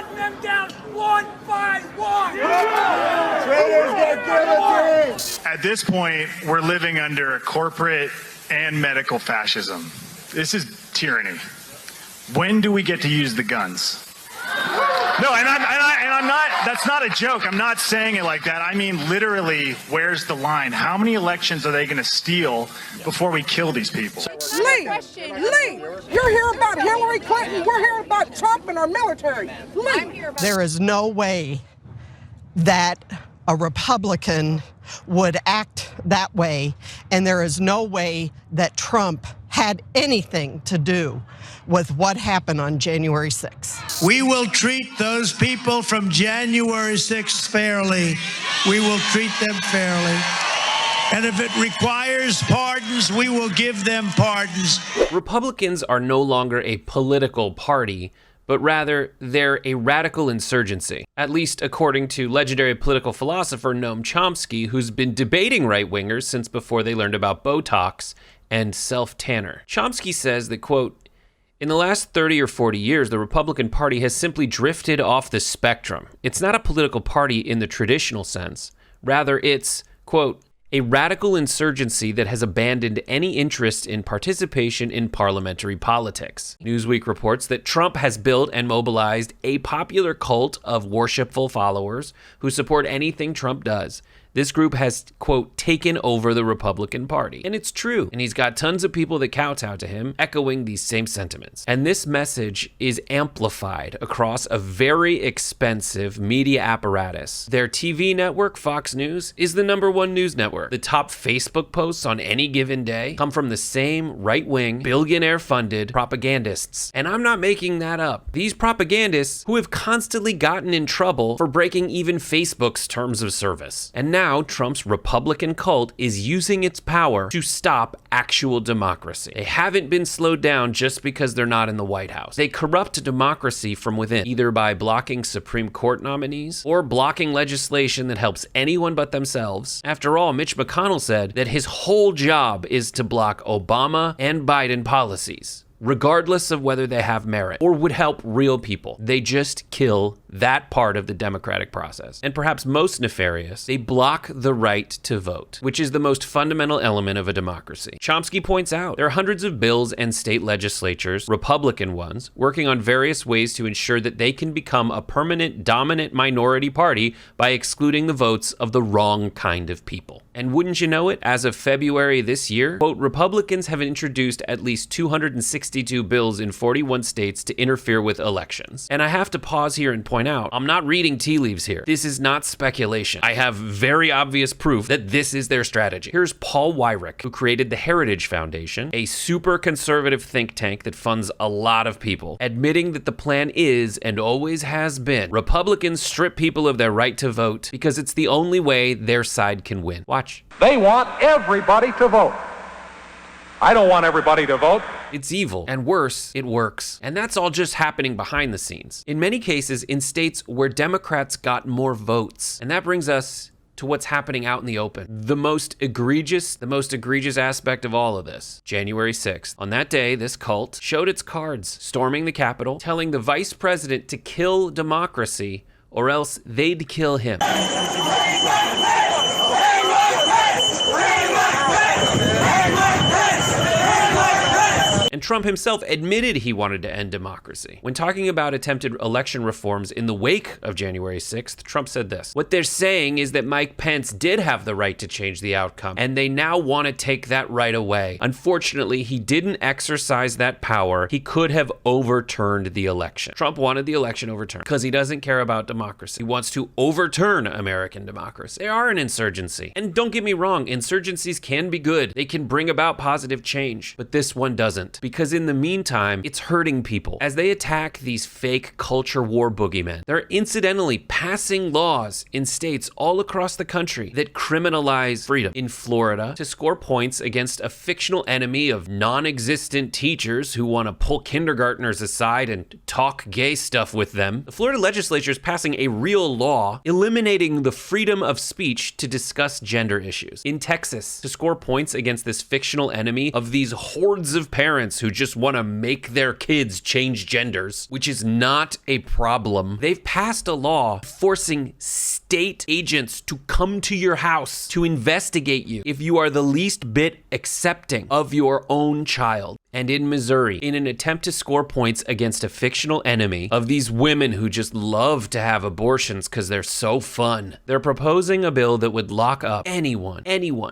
hunting them down one by one. Traitors get guillotined. At this point, we're living under corporate and medical fascism. This is tyranny. When do we get to use the guns? No, and I'm not, that's not a joke. I'm not saying it like that. I mean, literally, where's the line? How many elections are they going to steal before we kill these people? Lee, you're here about Hillary Clinton. We're here about Trump and our military. Lee. There is no way that a Republican would act that way, and there is no way that Trump had anything to do with what happened on January 6th. We will treat those people from January 6th fairly. We will treat them fairly. And if it requires pardons, we will give them pardons. Republicans are no longer a political party, but rather they're a radical insurgency, at least according to legendary political philosopher Noam Chomsky, who's been debating right-wingers since before they learned about Botox and self-tanner. Chomsky says that, quote, in the last 30 or 40 years, the Republican Party has simply drifted off the spectrum. It's not a political party in the traditional sense. Rather, it's, quote, a radical insurgency that has abandoned any interest in participation in parliamentary politics. Newsweek reports that Trump has built and mobilized a popular cult of worshipful followers who support anything Trump does. This group has, quote, taken over the Republican Party. And it's true. And he's got tons of people that kowtow to him, echoing these same sentiments. And this message is amplified across a very expensive media apparatus. Their TV network, Fox News, is the #1 news network. The top Facebook posts on any given day come from the same right-wing, billionaire-funded propagandists. And I'm not making that up. These propagandists who have constantly gotten in trouble for breaking even Facebook's terms of service. And now Trump's Republican cult is using its power to stop actual democracy. They haven't been slowed down just because they're not in the White House. They corrupt democracy from within, either by blocking Supreme Court nominees or blocking legislation that helps anyone but themselves. After all, Mitch McConnell said that his whole job is to block Obama and Biden policies, regardless of whether they have merit or would help real people. They just kill that part of the democratic process. And perhaps most nefarious, they block the right to vote, which is the most fundamental element of a democracy. Chomsky points out there are hundreds of bills and state legislatures, Republican ones, working on various ways to ensure that they can become a permanent dominant minority party by excluding the votes of the wrong kind of people. And wouldn't you know it, as of February this year, quote, Republicans have introduced at least 262 bills in 41 states to interfere with elections. And I have to pause here and point out, I'm not reading tea leaves here. This is not speculation. I have very obvious proof that this is their strategy. Here's Paul Weyrich, who created the Heritage Foundation, a super conservative think tank that funds a lot of people, admitting that the plan is, and always has been, Republicans strip people of their right to vote because it's the only way their side can win. Watch. They want everybody to vote. I don't want everybody to vote. It's evil, and worse, it works. And that's all just happening behind the scenes. In many cases, in states where Democrats got more votes. And that brings us to what's happening out in the open. The most egregious aspect of all of this, January 6th. On that day, this cult showed its cards, storming the Capitol, telling the vice president to kill democracy, or else they'd kill him. And Trump himself admitted he wanted to end democracy. When talking about attempted election reforms in the wake of January 6th, Trump said this: what they're saying is that Mike Pence did have the right to change the outcome, and they now want to take that right away. Unfortunately, he didn't exercise that power. He could have overturned the election. Trump wanted the election overturned because he doesn't care about democracy. He wants to overturn American democracy. They are an insurgency. And don't get me wrong, insurgencies can be good. They can bring about positive change, but this one doesn't. Because in the meantime, it's hurting people. As they attack these fake culture war boogeymen, they're incidentally passing laws in states all across the country that criminalize freedom. In Florida, to score points against a fictional enemy of non-existent teachers who want to pull kindergartners aside and talk gay stuff with them, the Florida legislature is passing a real law eliminating the freedom of speech to discuss gender issues. In Texas, to score points against this fictional enemy of these hordes of parents who just want to make their kids change genders, which is not a problem. They've passed a law forcing state agents to come to your house to investigate you if you are the least bit accepting of your own child. And in Missouri, in an attempt to score points against a fictional enemy of these women who just love to have abortions because they're so fun, they're proposing a bill that would lock up anyone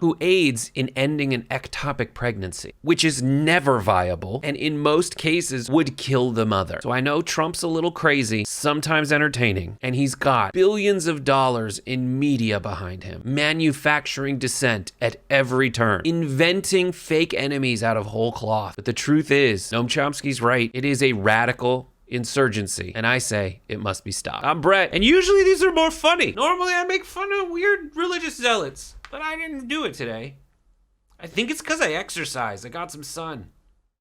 who aids in ending an ectopic pregnancy, which is never viable and in most cases would kill the mother. So I know Trump's a little crazy, sometimes entertaining, and he's got billions of dollars in media behind him, manufacturing dissent at every turn, inventing fake enemies out of whole cloth. But the truth is, Noam Chomsky's right. It is a radical insurgency, and I say it must be stopped. I'm Brett, and usually these are more funny. Normally I make fun of weird religious zealots, but I didn't do it today. I think it's because I exercised. I got some sun.